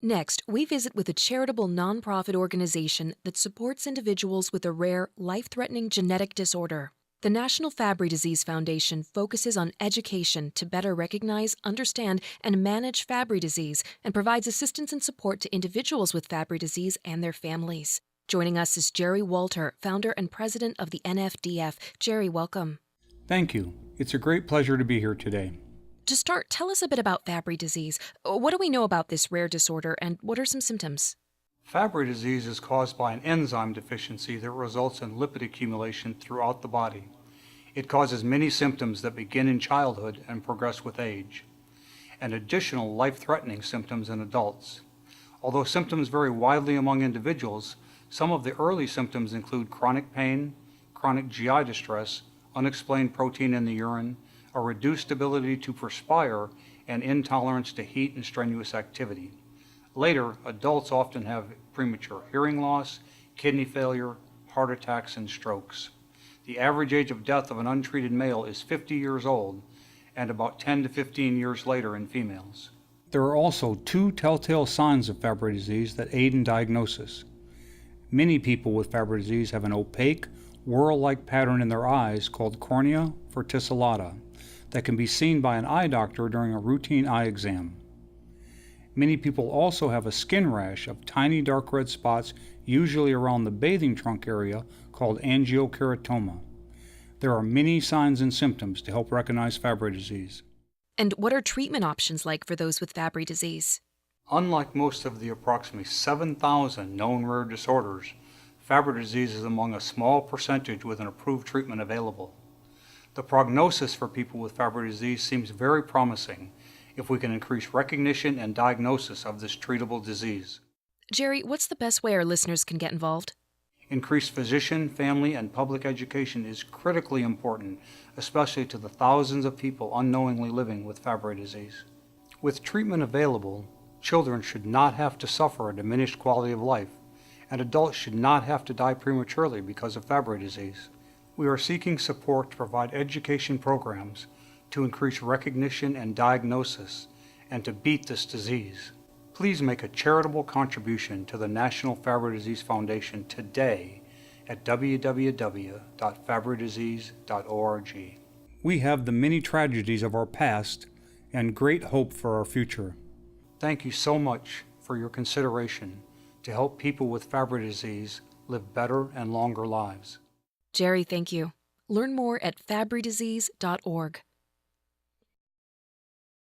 Next, we visit with a charitable nonprofit organization that supports individuals with a rare, life-threatening genetic disorder. The National Fabry Disease Foundation focuses on education to better recognize, understand, and manage Fabry disease and provides assistance and support to individuals with Fabry disease and their families. Joining us is Jerry Walter, founder and president of the NFDF. Jerry, welcome. Thank you. It's a great pleasure to be here today. To start, tell us a bit about Fabry disease. What do we know about this rare disorder, and what are some symptoms? Fabry disease is caused by an enzyme deficiency that results in lipid accumulation throughout the body. It causes many symptoms that begin in childhood and progress with age, and additional life-threatening symptoms in adults. Although symptoms vary widely among individuals, some of the early symptoms include chronic pain, chronic GI distress, unexplained protein in the urine, a reduced ability to perspire, and intolerance to heat and strenuous activity. Later, adults often have premature hearing loss, kidney failure, heart attacks, and strokes. The average age of death of an untreated male is 50 years old, and about 10 to 15 years later in females. There are also two telltale signs of Fabry disease that aid in diagnosis. Many people with Fabry disease have an opaque, whorl-like pattern in their eyes called cornea verticillata that can be seen by an eye doctor during a routine eye exam. Many people also have a skin rash of tiny dark red spots, usually around the bathing trunk area, called angiokeratoma. There are many signs and symptoms to help recognize Fabry disease. And what are treatment options like for those with Fabry disease? Unlike most of the approximately 7,000 known rare disorders, Fabry disease is among a small percentage with an approved treatment available. The prognosis for people with Fabry disease seems very promising if we can increase recognition and diagnosis of this treatable disease. Jerry, what's the best way our listeners can get involved? Increased physician, family, and public education is critically important, especially to the thousands of people unknowingly living with Fabry disease. With treatment available, children should not have to suffer a diminished quality of life, and adults should not have to die prematurely because of Fabry disease. We are seeking support to provide education programs to increase recognition and diagnosis and to beat this disease. Please make a charitable contribution to the National Fabry Disease Foundation today at www.fabrydisease.org. We have the many tragedies of our past and great hope for our future. Thank you so much for your consideration to help people with Fabry disease live better and longer lives. Jerry, thank you. Learn more at fabrydisease.org.